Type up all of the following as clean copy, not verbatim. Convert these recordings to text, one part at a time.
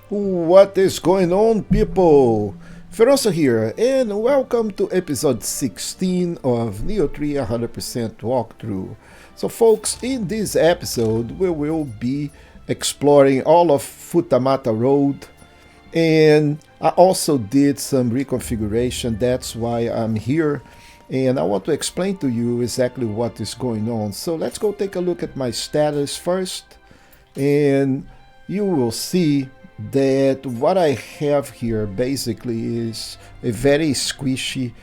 What is going on, people? Feroncio here, and welcome to episode 16 of Nioh 3 100% walkthrough. So, folks, in this episode, we will be exploring all of Futamata Road, and I also did some reconfiguration. That's why I'm here, and I want to explain to you exactly what is going on. So, let's go take a look at my status first, and you will see that what I have here basically is a very squishy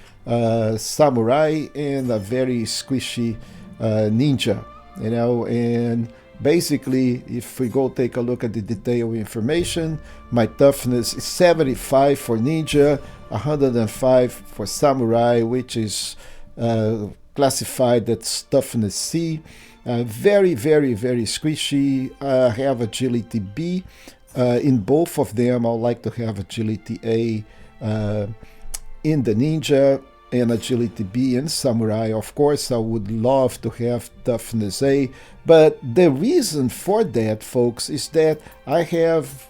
samurai and a very squishy ninja, and basically if we go take a look at the detailed information, my toughness is 75 for ninja, 105 for samurai, which is classified as toughness C. Very, very, very squishy. I have agility B. In both of them, I would like to have agility A in the ninja and agility B in samurai. Of course, I would love to have toughness A, but the reason for that, folks, is that I have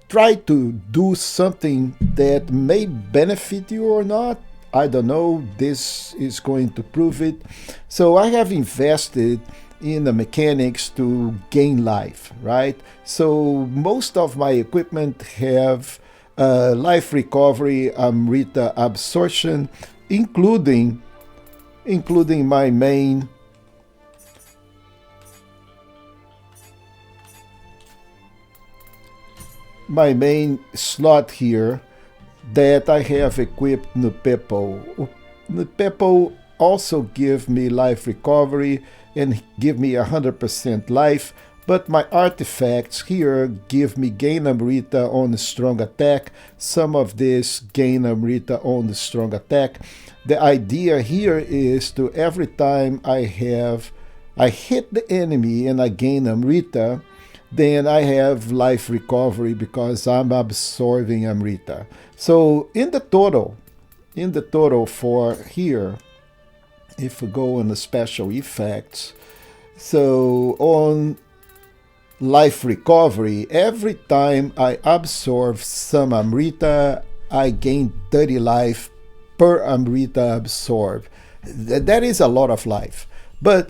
tried to do something that may benefit you or not. I don't know. This is going to prove it. So I have invested in the mechanics to gain life, right? So most of my equipment have life recovery, Amrita absorption, including my main slot here that I have equipped Nupepo. Nupepo also give me life recovery and give me 100% life, but my artifacts here give me gain Amrita on the strong attack. Some of this gain Amrita on the strong attack. The idea here is to every time I hit the enemy and I gain Amrita, then I have life recovery because I'm absorbing Amrita. So in the total for here, if we go on the special effects, so on life recovery, every time I absorb some Amrita, I gain 30 life per Amrita absorbed. That is a lot of life. But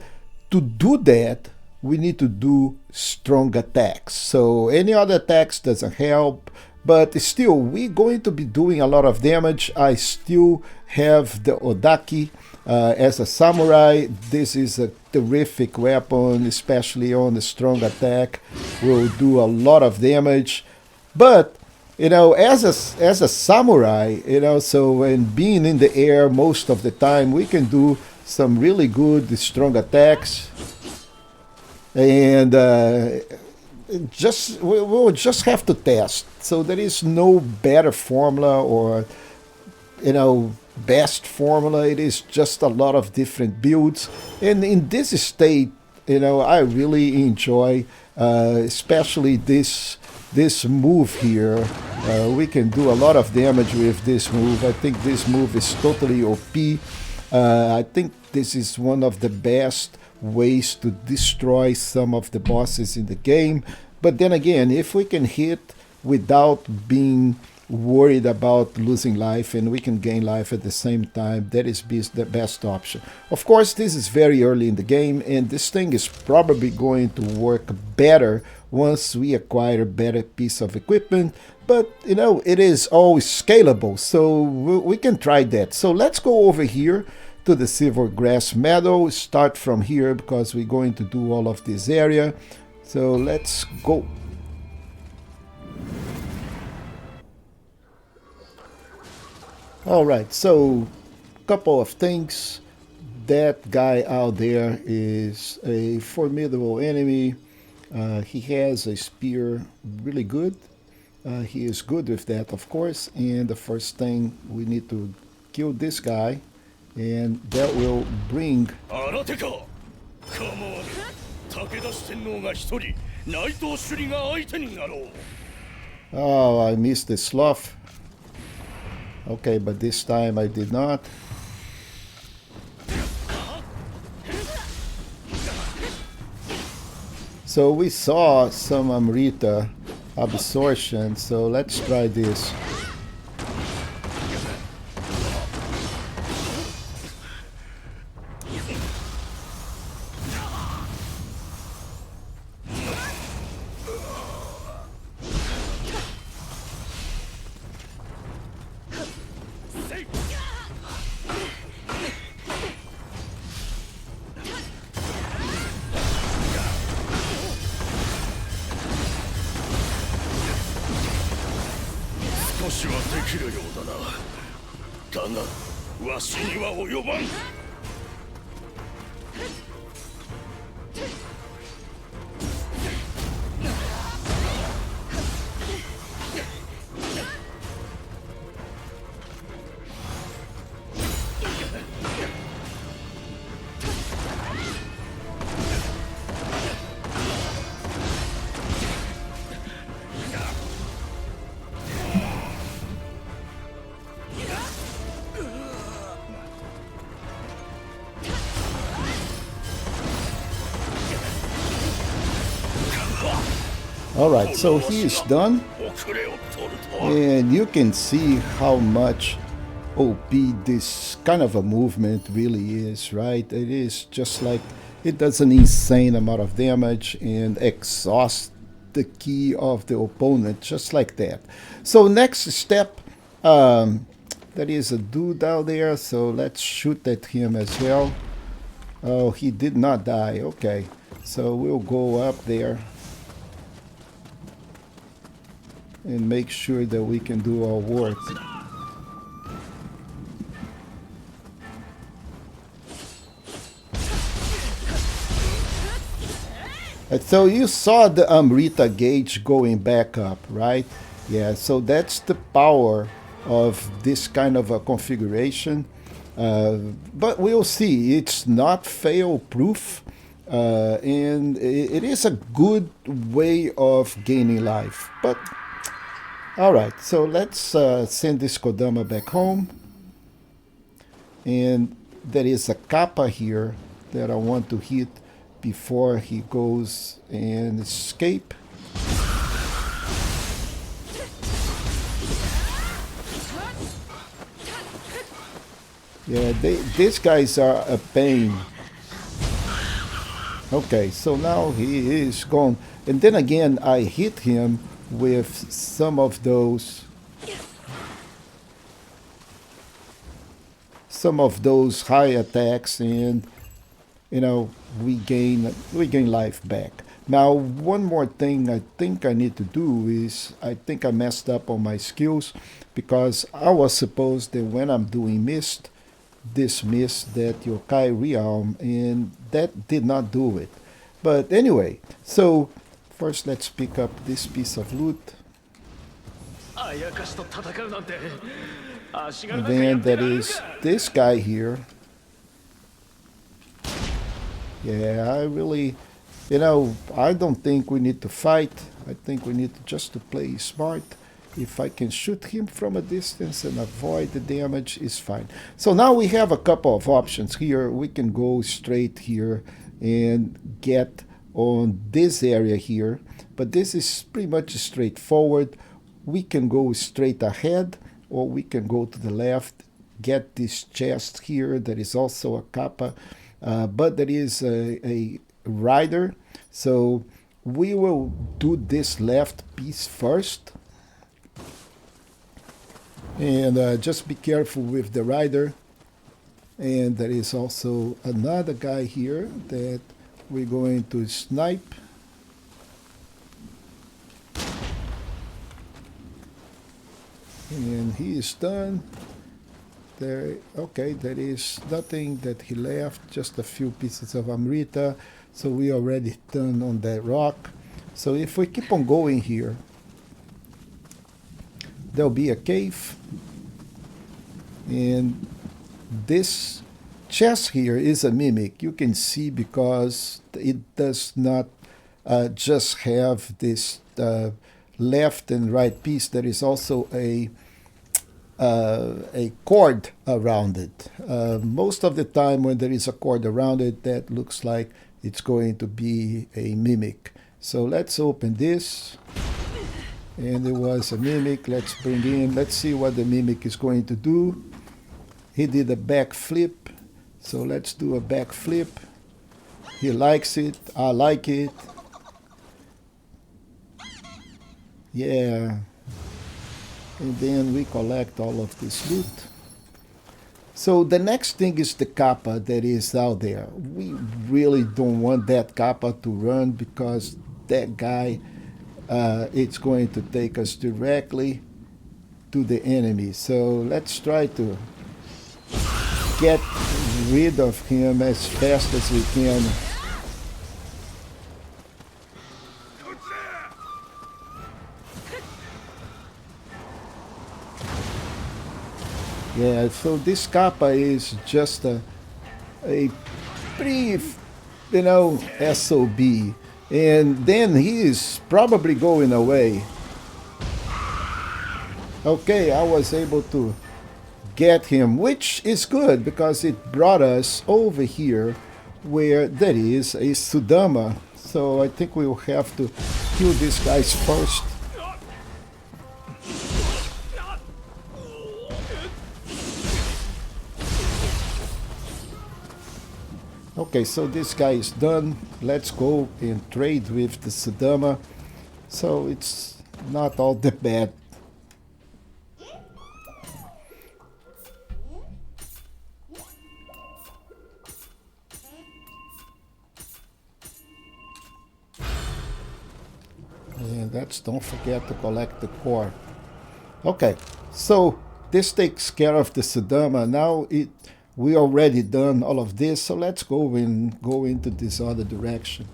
to do that, we need to do strong attacks. So any other attacks doesn't help, but still we're going to be doing a lot of damage. I still have the Odaki as a samurai. This is a terrific weapon, especially on the strong attack. Will do a lot of damage. But as a samurai, so when being in the air most of the time, we can do some really good strong attacks. And we'll just have to test. So there is no better formula or best formula. It is just a lot of different builds. And in this state, I really enjoy, especially this move here. We can do a lot of damage with this move. I think this move is totally OP. I think this is one of the best ways to destroy some of the bosses in the game. But then again, if we can hit without being worried about losing life and we can gain life at the same time, that is the best option. Of course, this is very early in the game, and this thing is probably going to work better once we acquire a better piece of equipment. But it is always scalable, so we can try that. So let's go over here to the Silver Grass Meadow. Start from here because we're going to do all of this area. So let's go. All right, so couple of things. That guy out there is a formidable enemy. He has a spear, really good. He is good with that, of course. And the first thing, we need to kill this guy, and that will bring. Oh, I missed the sloth. Okay, but this time I did not. So we saw some Amrita absorption. So let's try this. Alright, so he is done, and you can see how much OP this kind of a movement really is, right? It is just like, it does an insane amount of damage and exhausts the key of the opponent just like that. So next step, that is a dude out there, so let's shoot at him as well. Oh, he did not die. Okay, so we'll go up there and make sure that we can do our work. And so you saw the Amrita gauge going back up, right? Yeah, so that's the power of this kind of a configuration. But we'll see, it's not fail-proof, and it is a good way of gaining life. But alright, so let's send this Kodama back home. And there is a kappa here that I want to hit before he goes and escape. Yeah, these guys are a pain. Okay, so now he is gone. And then again, I hit him with some of those high attacks, and you know, we gain life back. Now, one more thing I think I need to do is, I think I messed up on my skills, because I was supposed that when I'm doing mist, dismiss that yokai realm, and that did not do it. But anyway, so first let's pick up this piece of loot. And then there is this guy here. Yeah, I really, you know, I don't think we need to fight. I think we need just to play smart. If I can shoot him from a distance and avoid the damage, is fine. So now we have a couple of options here. We can go straight here and get on this area here, but this is pretty much straightforward. We can go straight ahead, or we can go to the left, get this chest here. There is also a kappa, but there is a rider. So we will do this left piece first. And just be careful with the rider. And there is also another guy here that we're going to snipe. And he is done. There, okay, there is nothing that he left, just a few pieces of Amrita. So we already done on that rock. So if we keep on going here, there'll be a cave, and this chest here is a mimic. You can see because it does not just have this left and right piece. There is also a cord around it. Most of the time when there is a cord around it, that looks like it's going to be a mimic. So let's open this. And it was a mimic. Let's bring in, let's see what the mimic is going to do. He did a backflip. So let's do a backflip. He likes it. I like it. Yeah. And then we collect all of this loot. So the next thing is the kappa that is out there. We really don't want that kappa to run because that guy, it's going to take us directly to the enemy. So let's try to get rid of him as fast as we can. Yeah, so this kappa is just a pretty, SOB. And then he is probably going away. Okay, I was able to get him, which is good because it brought us over here where there is a Sudama. So I think we will have to kill these guys first. Okay, so this guy is done. Let's go and trade with the Sudama. So it's not all that bad. And don't forget to collect the core. Okay, so this takes care of the Sudama. Now we already done all of this, so let's go into this other direction.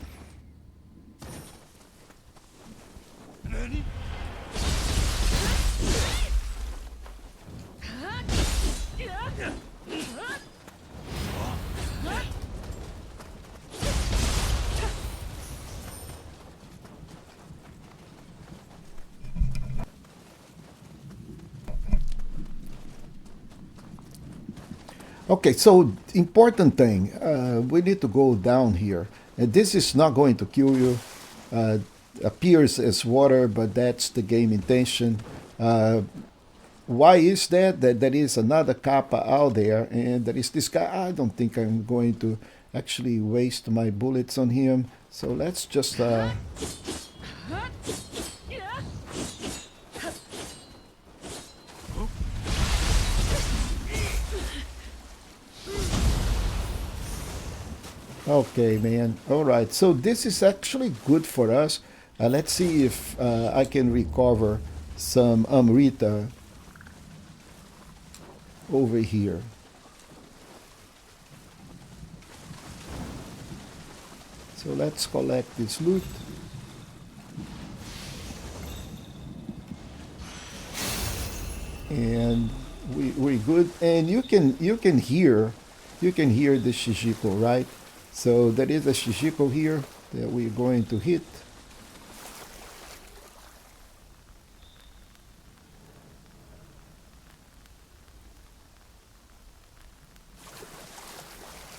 Okay, so important thing, we need to go down here. And this is not going to kill you. Appears as water, but that's the game intention. Why is that? That there is another kappa out there, and there is this guy. I don't think I'm going to actually waste my bullets on him. So let's just... Okay, man. All right. So this is actually good for us. Let's see if I can recover some Amrita over here. So let's collect this loot. And we're good. And you can hear the Shishiko, right? So there is a Shishiko here that we're going to hit.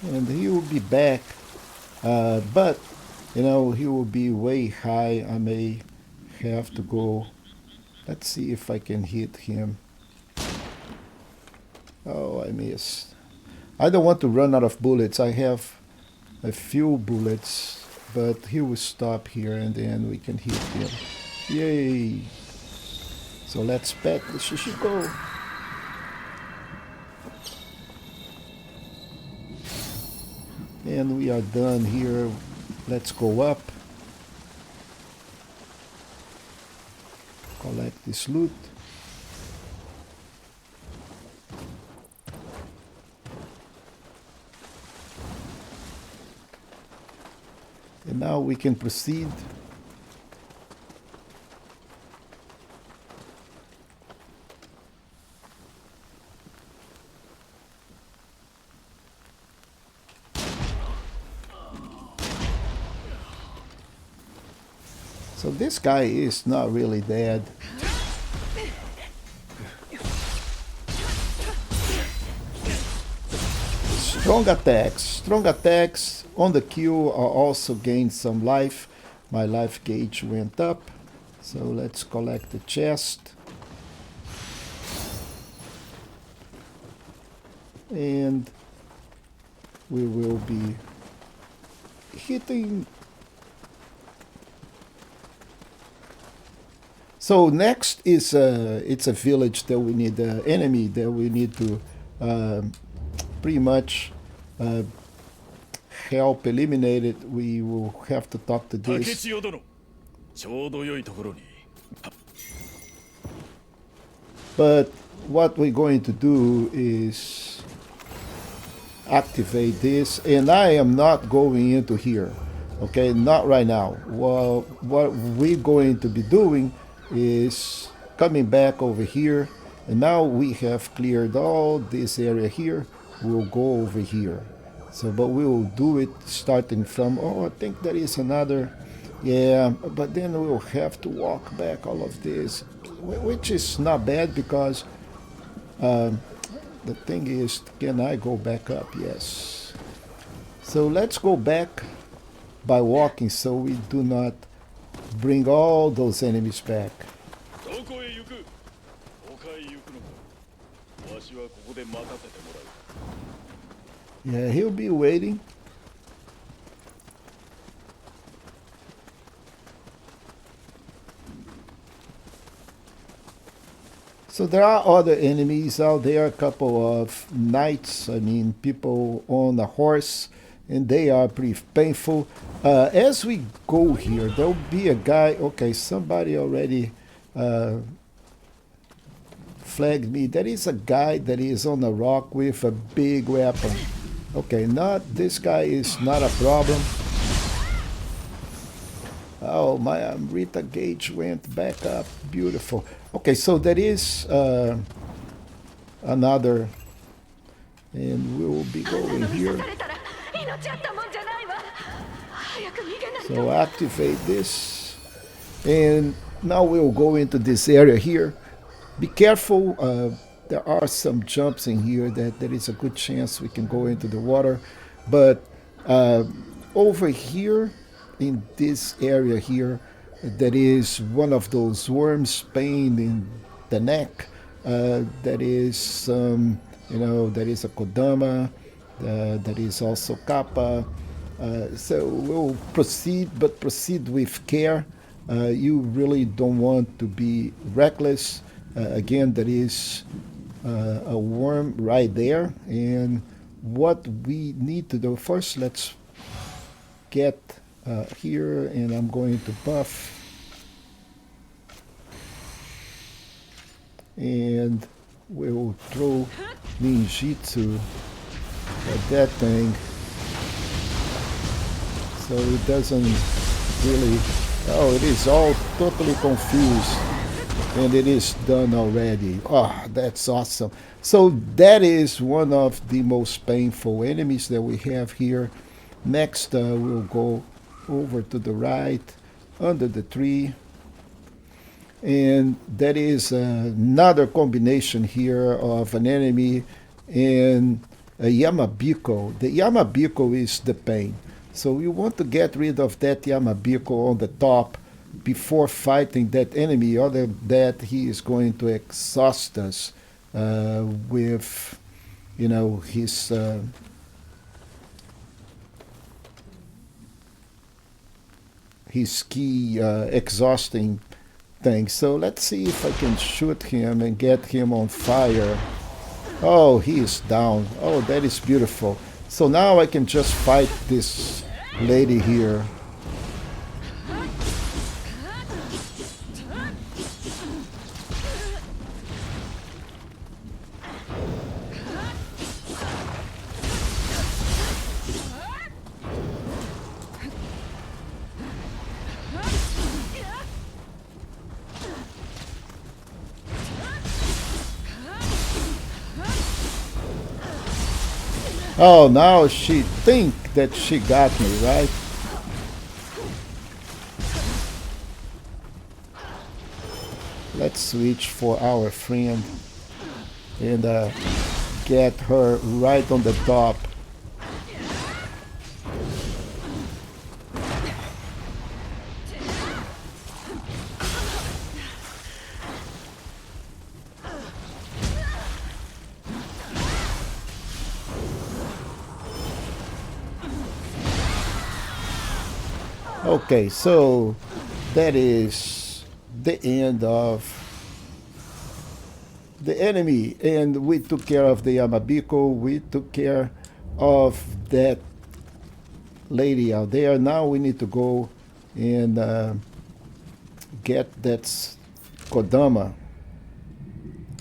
And he will be back, but he will be way high. I may have to go. Let's see if I can hit him. Oh, I missed. I don't want to run out of bullets. I have a few bullets, but he will stop here and then we can hit him. Yay! So let's pet the Shishiko. And we are done here. Let's go up. Collect this loot. And now we can proceed. So this guy is not really dead. Strong attacks on the kill are also gain some life. My life gauge went up. So let's collect the chest. And we will be hitting. So next is it's a village that we need enemy that we need to pretty much uh, help eliminate it. We will have to talk to this. But what we're going to do is activate this, and I am not going into here, okay, not right now. Well, what we're going to be doing is coming back over here, and now we have cleared all this area here. We'll go over here, so but we will do it starting from, oh, I think there is another, yeah, but then we'll have to walk back all of this, which is not bad because the thing is, can I go back up? Yes. So let's go back by walking so we do not bring all those enemies back. Yeah, he'll be waiting. So there are other enemies out there, a couple of knights, I mean people on a horse, and they are pretty painful. As we go here, there'll be a guy, okay, somebody already flagged me. There is a guy that is on a rock with a big weapon. Okay, this guy is not a problem. Oh, my Amrita gauge went back up. Beautiful. Okay, so there is another, and we will be going here. So activate this, and now we'll go into this area here. Be careful. There are some jumps in here that there is a good chance we can go into the water, but over here in this area here, that is one of those worms pain in the neck. That is that is a Kodama. That is also Kappa. So we'll proceed, but proceed with care. You really don't want to be reckless. Again, there is a worm right there, and what we need to do first, let's get here, and I'm going to buff, and we'll throw ninjutsu at that thing so it doesn't really, oh, it is all totally confused, and it is done already. Oh, that's awesome. So that is one of the most painful enemies that we have here. Next, we'll go over to the right, under the tree. And that is another combination here of an enemy and a Yamabiko. The Yamabiko is the pain. So you want to get rid of that Yamabiko on the top before fighting that enemy, other that he is going to exhaust us with, his key exhausting thing. So let's see if I can shoot him and get him on fire. Oh, he is down. Oh, that is beautiful. So now I can just fight this lady here. Oh, now she think that she got me, right? Let's switch for our friend and get her right on the top. Okay, so that is the end of the enemy, and we took care of the Yamabiko. We took care of that lady out there. Now we need to go and get that Kodama.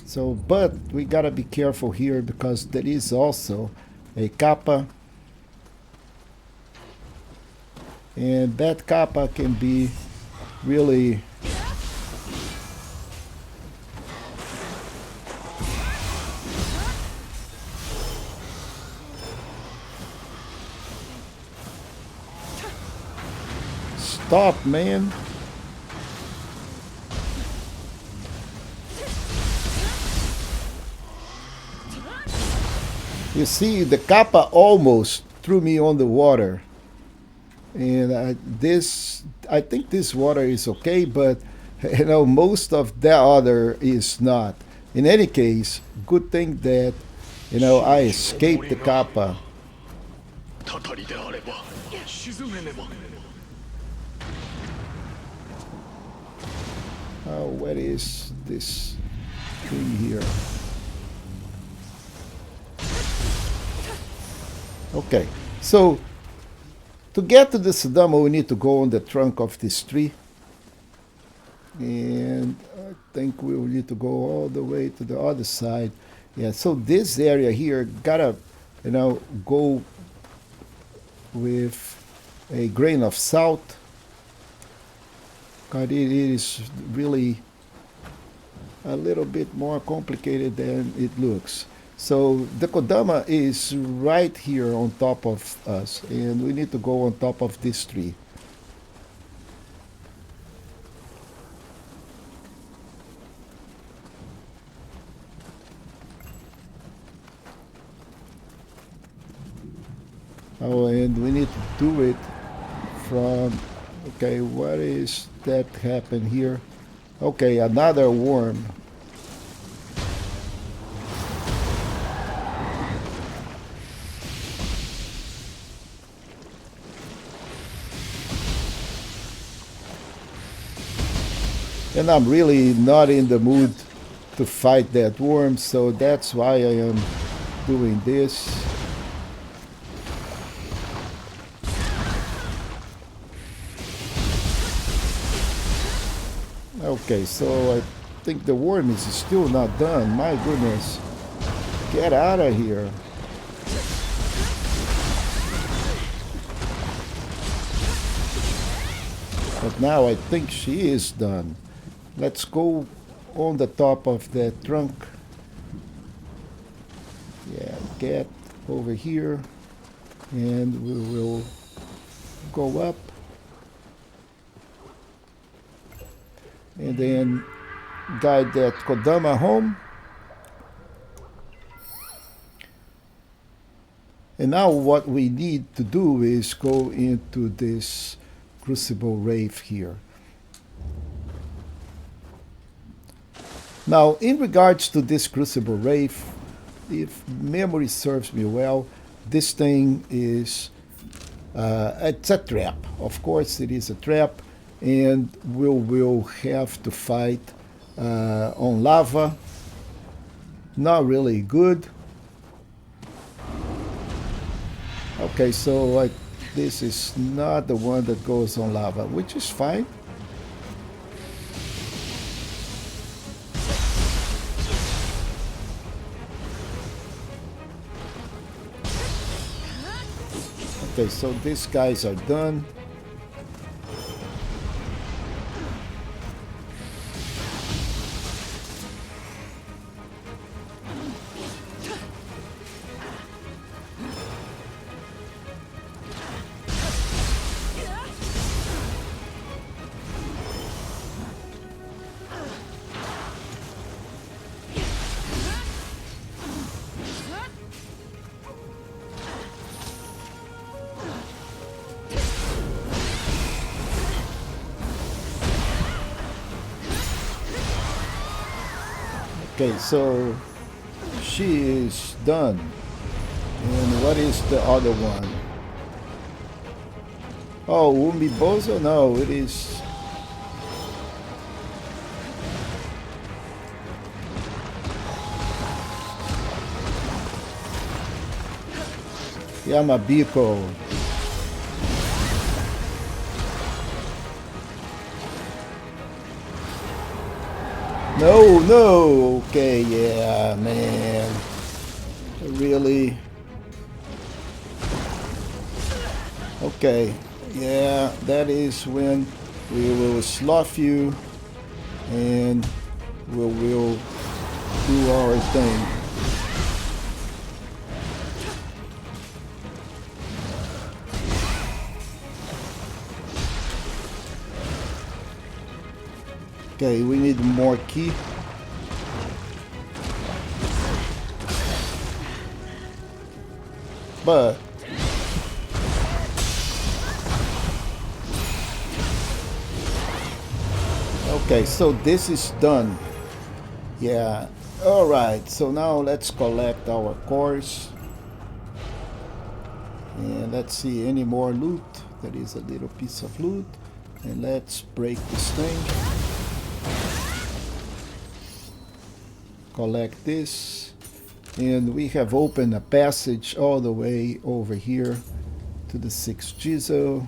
So, but we gotta be careful here because there is also a kappa, and that kappa can be really stop, man. You see, the kappa almost threw me on the water. And I think this water is okay, but most of the other is not. In any case, good thing that I escaped the kappa. Oh, what is this thing here? Okay, so to get to the Kodama, we need to go on the trunk of this tree. And I think we will need to go all the way to the other side. Yeah, so this area here gotta, go with a grain of salt. Because it is really a little bit more complicated than it looks. So the Kodama is right here on top of us, and we need to go on top of this tree. Oh, and we need to do it from, okay, what is that happen here? Okay, another worm. And I'm really not in the mood to fight that worm, so that's why I am doing this. Okay, so I think the worm is still not done. My goodness. Get out of here. But now I think she is done. Let's go on the top of that trunk. Yeah, get over here. And we will go up. And then guide that Kodama home. And now what we need to do is go into this crucible rave here. Now, in regards to this crucible rave, if memory serves me well, this thing is it's a trap. Of course, it is a trap, and we will have to fight on lava. Not really good. Okay, so this is not the one that goes on lava, which is fine. Okay, so these guys are done. Okay, so she is done. And what is the other one? Oh, Umibozo? No, it is Yamabiko. No, no. Okay, yeah, man. Really? Okay. Yeah, that is when we will slough you and we'll do our thing. Okay, we need more key. But okay, so this is done. Yeah. All right. So now let's collect our cores. And let's see any more loot. There is a little piece of loot. And let's break this thing. Collect this. And we have opened a passage all the way over here to the 6th Jizo.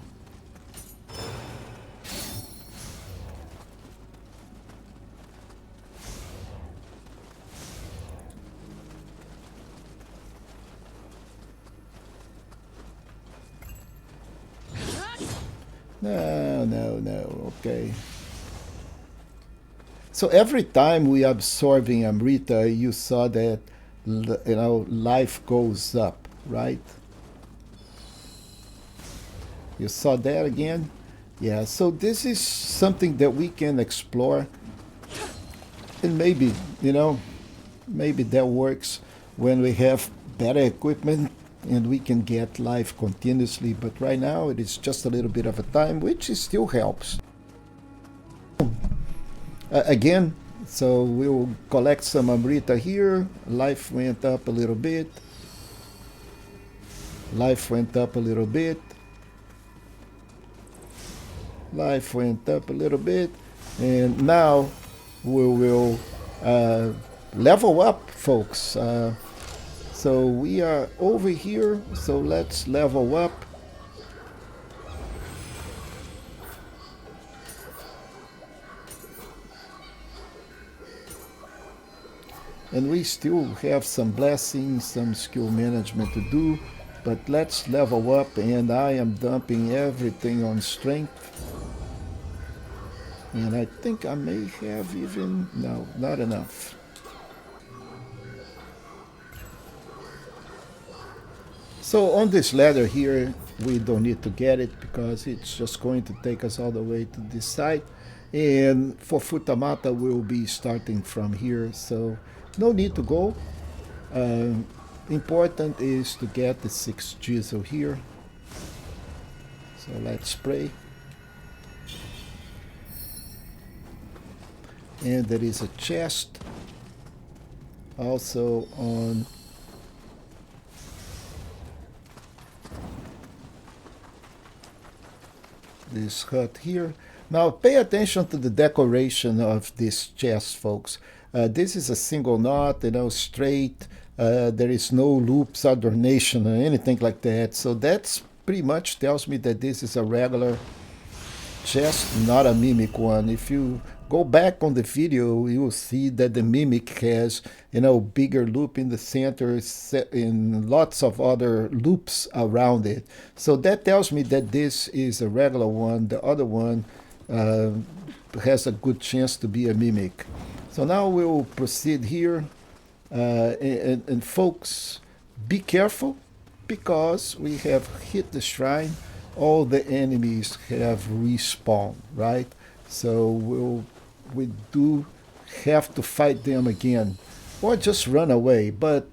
No, no, no. Okay. So every time we absorbing Amrita, you saw that life goes up, right? You saw that again? Yeah, so this is something that we can explore. And maybe, maybe that works when we have better equipment and we can get life continuously. But right now it is just a little bit of a time, which still helps. Again, so we'll collect some Amrita here. Life went up a little bit. Life went up a little bit. Life went up a little bit. And now we will level up, folks. So we are over here. So let's level up. And we still have some blessings, some skill management to do, but let's level up, and I am dumping everything on strength. And I think I may have even, no, not enough. So on this ladder here, we don't need to get it because it's just going to take us all the way to this side. And for Futamata, we'll be starting from here, so no need to go. Important is to get the 6 Jizo here. So let's spray. And there is a chest also on this hut here. Now pay attention to the decoration of this chest, folks. This is a single knot, straight. There is no loops, adornation, or anything like that. So that's pretty much tells me that this is a regular chest, not a mimic one. If you go back on the video, you will see that the mimic has, bigger loop in the center and lots of other loops around it. So that tells me that this is a regular one. The other one has a good chance to be a mimic. So now we'll proceed here. And folks, be careful because we have hit the shrine. All the enemies have respawned, right? So we do have to fight them again or just run away. But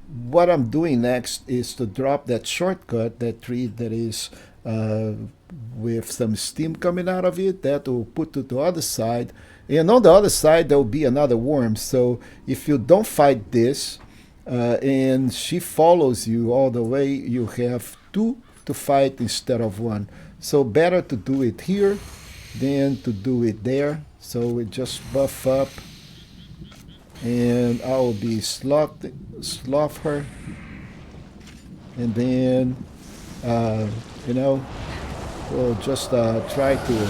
what I'm doing next is to drop that shortcut, that tree that is with some steam coming out of it, that will put to the other side. And on the other side, there will be another worm. So if you don't fight this and she follows you all the way, you have two to fight instead of one. So better to do it here than to do it there. So we just buff up, and I'll be slough her, and then you know, we'll just try to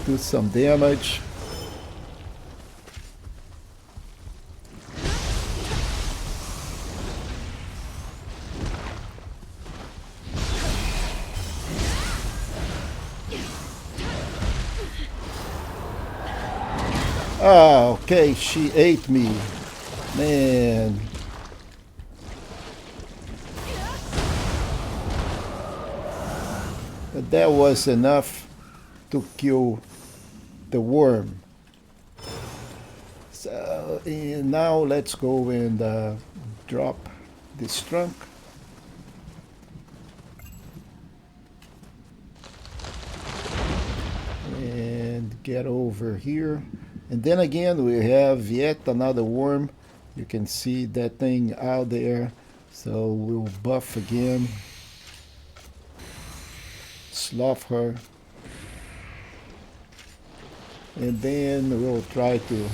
do some damage. Ah, okay, she ate me. Man. But that was enough to kill the worm. So, and now let's go and drop this trunk. And get over here. And then again, we have yet another worm. You can see that thing out there. So we'll buff again. Slough her. And then we'll try to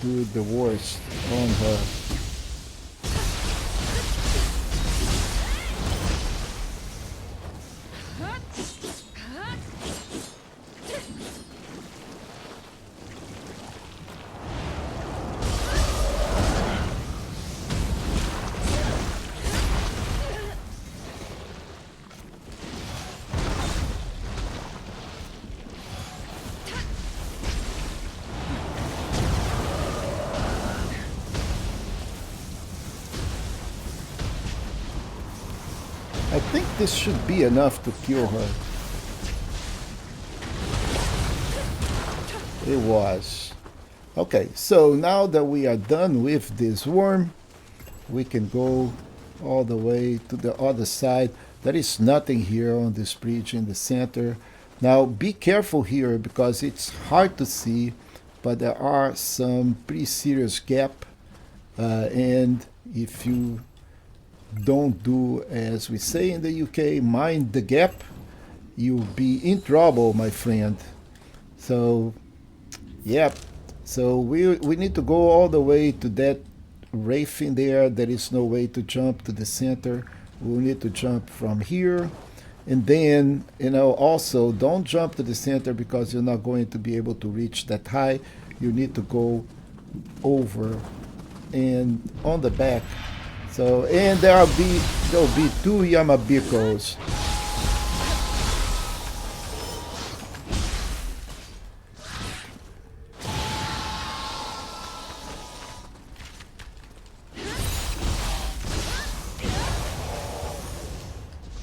do the worst on her. I think this should be enough to kill her. It was. Okay, so now that we are done with this worm, we can go all the way to the other side. There is nothing here on this bridge in the center. Now be careful here because it's hard to see, but there are some pretty serious gap, and if you don't do as we say in the UK, mind the gap, you'll be in trouble, my friend. So yeah, so we need to go all the way to that wraith in there. There is no way to jump to the center. We'll need to jump from here. And then, also don't jump to the center because you're not going to be able to reach that high. You need to go over and on the back. So, and there'll be two Yamabikos.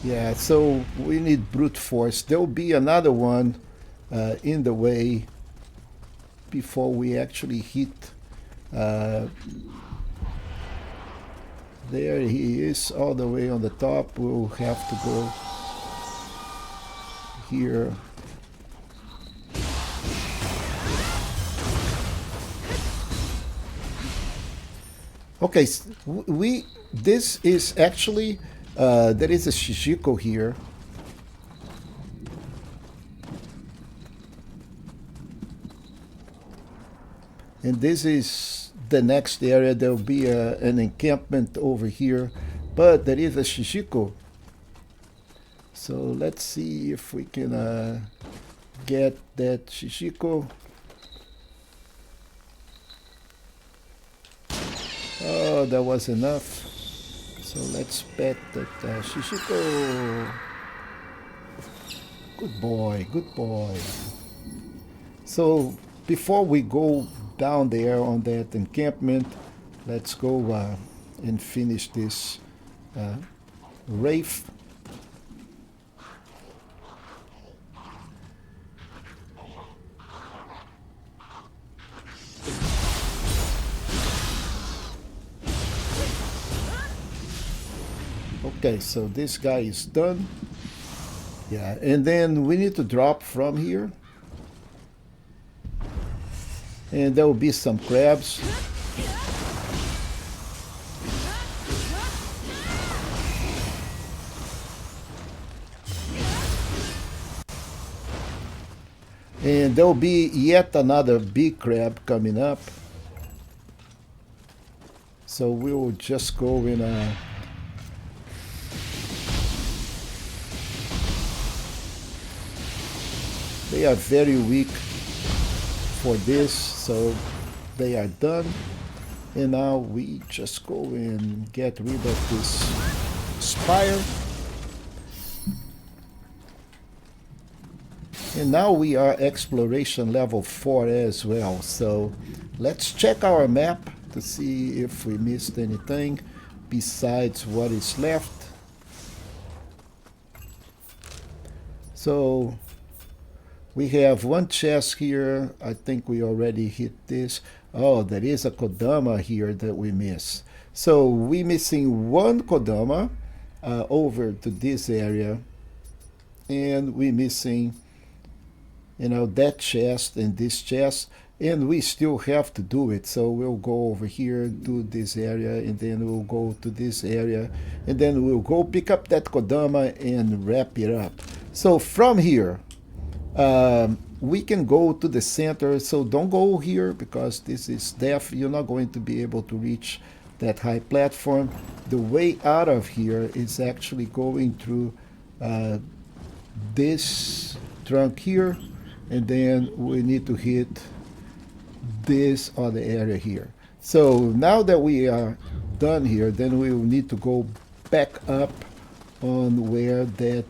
Yeah, so we need brute force. There'll be another one in the way before we actually hit. There he is, all the way on the top. We'll have to go here. Okay, this is actually, there is a Shishiko here. And this is the next area. There will be an encampment over here, but there is a Shishiko. So let's see if we can get that Shishiko. Oh, that was enough. So let's pet that Shishiko. Good boy, good boy. So before we go down there on that encampment, let's go and finish this wraith. Okay, so this guy is done. Yeah, and then we need to drop from here. And there will be some crabs. And there'll be yet another big crab coming up. So we'll just go in a... They are very weak for this, so they are done. And now we just go and get rid of this spire. And now we are exploration level 4 as well. So let's check our map to see if we missed anything besides what is left. So we have one chest here. I think we already hit this. Oh, there is a Kodama here that we miss. So we missing one Kodama over to this area. And we missing, that chest and this chest. And we still have to do it. So we'll go over here, do this area, and then we'll go to this area. And then we'll go pick up that Kodama and wrap it up. So from here, we can go to the center, so don't go here because this is death. You're not going to be able to reach that high platform. The way out of here is actually going through this trunk here, and then we need to hit this other area here. So now that we are done here, then we will need to go back up on where that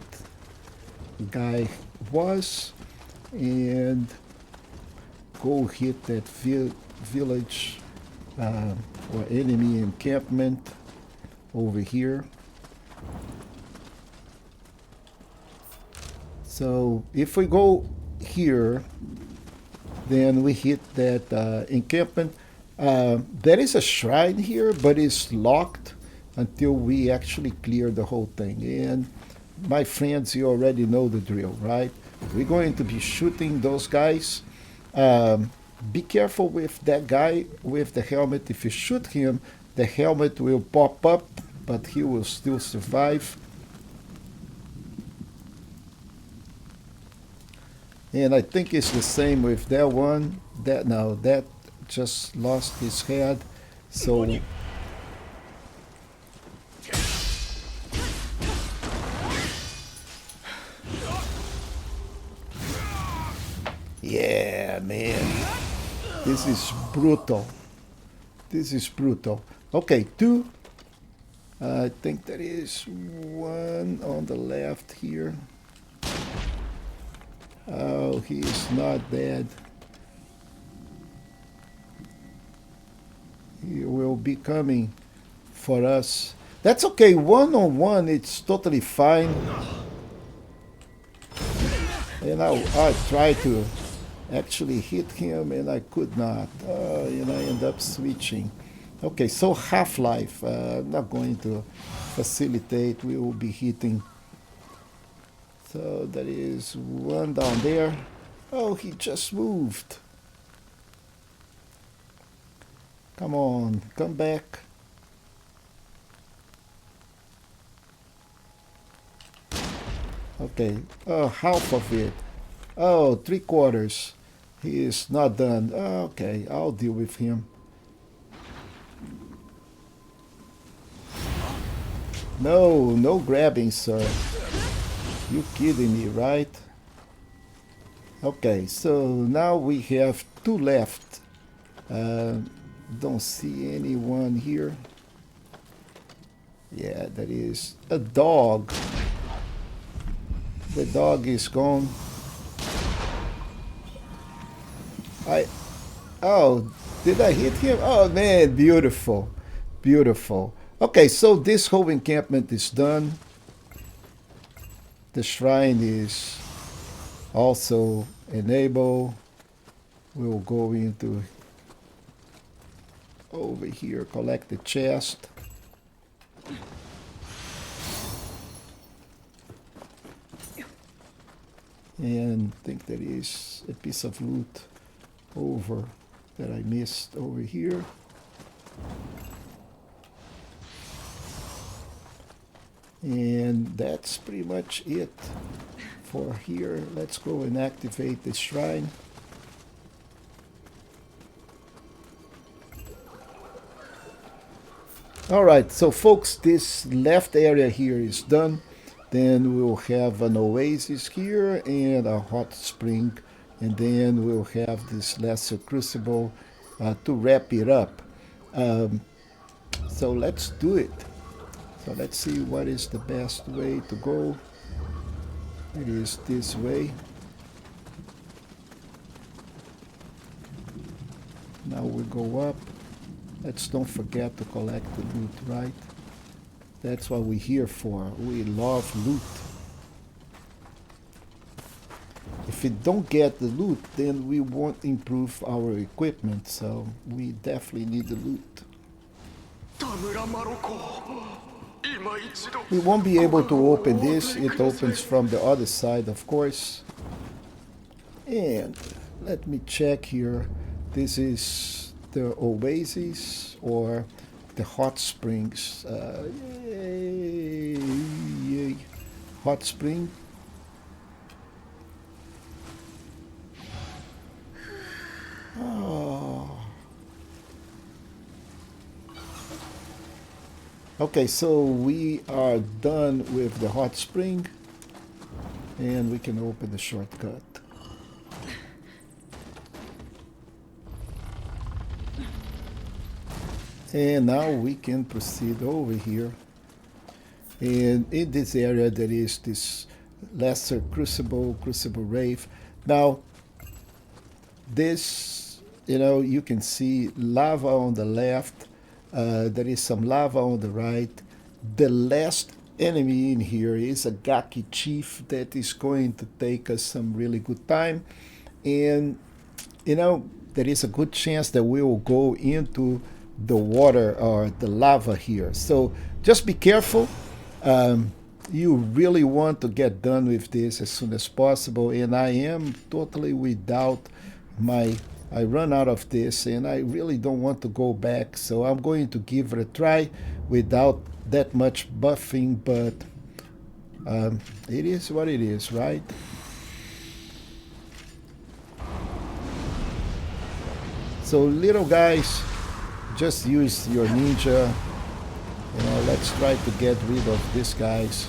guy was and go hit that village or enemy encampment over here. So if we go here, then we hit that encampment. There is a shrine here, but it's locked until we actually clear the whole thing. And my friends, you already know the drill, right? We're going to be shooting those guys. Be careful with that guy with the helmet. If you shoot him, the helmet will pop up, but he will still survive. And I think it's the same with that one. That just lost his head. So yeah, man. This is brutal. This is brutal. Okay, 2. I think there is one on the left here. Oh, he is not dead. He will be coming for us. That's okay. 1-on-1, it's totally fine. And I tried to actually hit him and I could not. And I end up switching. Okay, so Half-Life. I'm not going to facilitate. We will be hitting. So there is one down there. Oh, he just moved. Come on, come back. Okay, half of it. Oh, 3/4. He is not done. Okay, I'll deal with him. No grabbing, sir. You kidding me, right? Okay, so now we have 2 left. Don't see anyone here. Yeah, that is a dog. The dog is gone. Oh, did I hit him? Oh man, beautiful. Beautiful. Okay, so this whole encampment is done. The shrine is also enabled. We'll go into over here, collect the chest. And I think there is a piece of loot over that I missed over here. And that's pretty much it for here. Let's go and activate the shrine. Alright, so folks, this left area here is done. Then we'll have an oasis here and a hot spring. And then we'll have this lesser crucible to wrap it up. So let's do it. So let's see what is the best way to go. It is this way. Now we go up. Let's don't forget to collect the loot, right? That's what we're here for. We love loot. If we don't get the loot, then we won't improve our equipment, so we definitely need the loot. We won't be able to open this. It opens from the other side, of course. And let me check here. This is the oasis or the hot springs. Yay. Hot spring. Oh. Okay, so we are done with the hot spring and we can open the shortcut. And now we can proceed over here. And in this area there is this lesser crucible rave. Now this, you can see lava on the left. There is some lava on the right. The last enemy in here is a Gaki chief that is going to take us some really good time. And there is a good chance that we will go into the water or the lava here. So just be careful. You really want to get done with this as soon as possible. And I am totally without I run out of this and I really don't want to go back. So I'm going to give it a try without that much buffing, but it is what it is, right? So little guys, just use your ninja. Let's try to get rid of these guys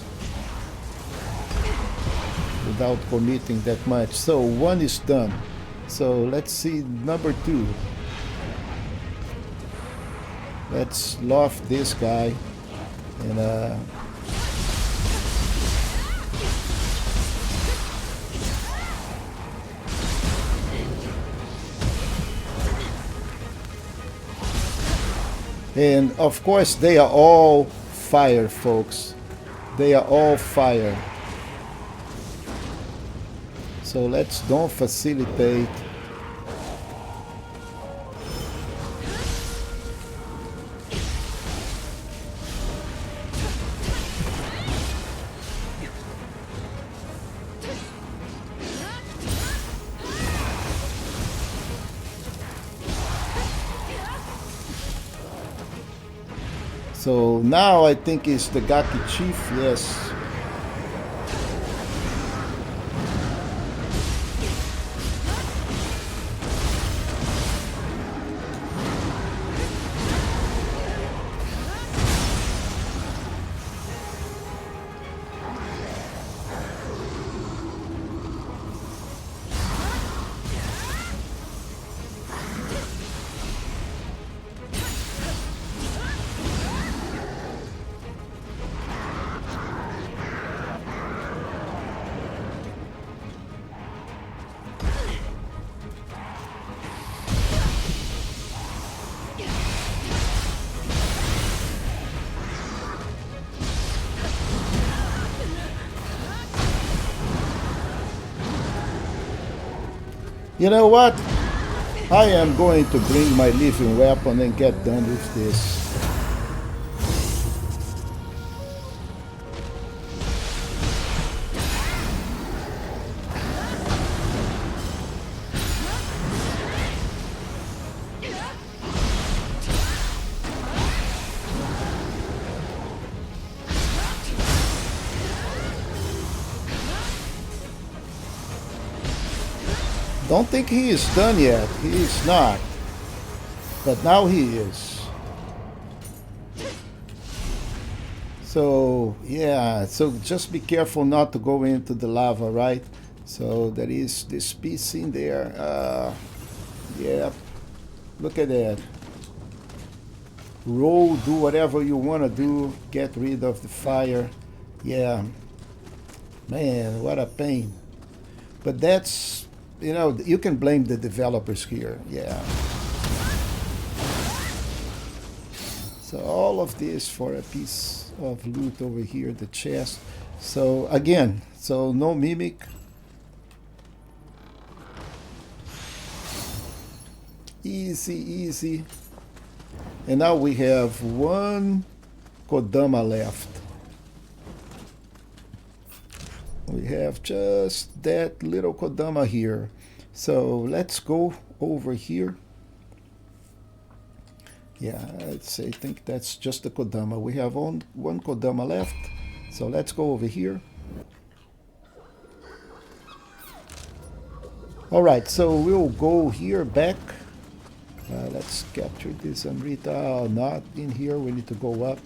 without committing that much. So one is done. So let's see number 2. Let's loft this guy and of course they are all fire, folks. They are all fire. So let's don't facilitate. So now I think it's the Gaki chief, yes. You know what? I am going to bring my living weapon and get done with this. Don't think he is done yet. He is not. But now he is. So, yeah. So just be careful not to go into the lava, right? So there is this piece in there. Yeah. Look at that. Roll, do whatever you want to do. Get rid of the fire. Yeah. Man, what a pain. But that's, you can blame the developers here. Yeah. So all of this for a piece of loot over here, the chest. So again, so no mimic. Easy, easy. And now we have one Kodama left. We have just that little Kodama here. So let's go over here. Yeah, I think that's just the Kodama. We have one Kodama left. So let's go over here. Alright, so we'll go here back. Let's capture this Amrita. Not in here, we need to go up.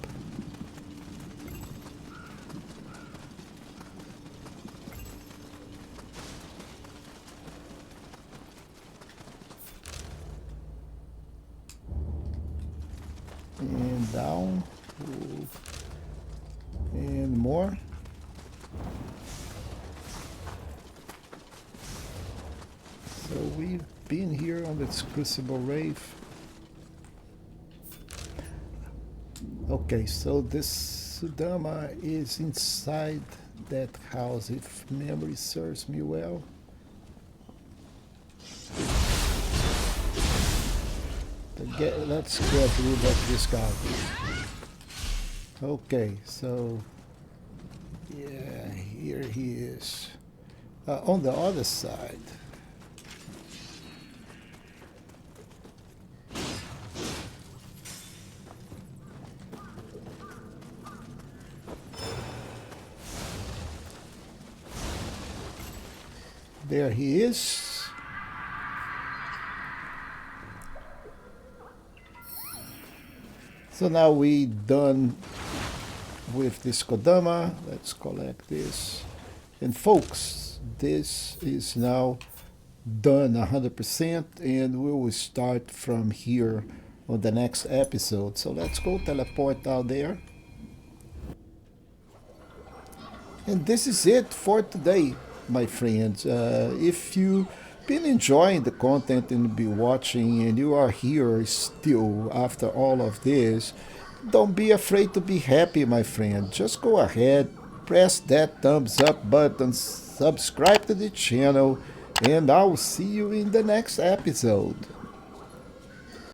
And down. And more. So we've been here on this Crucible Rave. Okay, so this Sudama is inside that house, if memory serves me well. Let's get rid of this guy. Okay, so yeah, here he is. On the other side. There he is. So now we done with this Kodama. Let's collect this. And folks, this is now done 100%, and we will start from here on the next episode. So let's go teleport out there. And this is it for today, my friends. If you've been enjoying the content and be watching, and you are here still after all of this, don't be afraid to be happy, my friend. Just go ahead, press that thumbs up button, subscribe to the channel, and I'll see you in the next episode.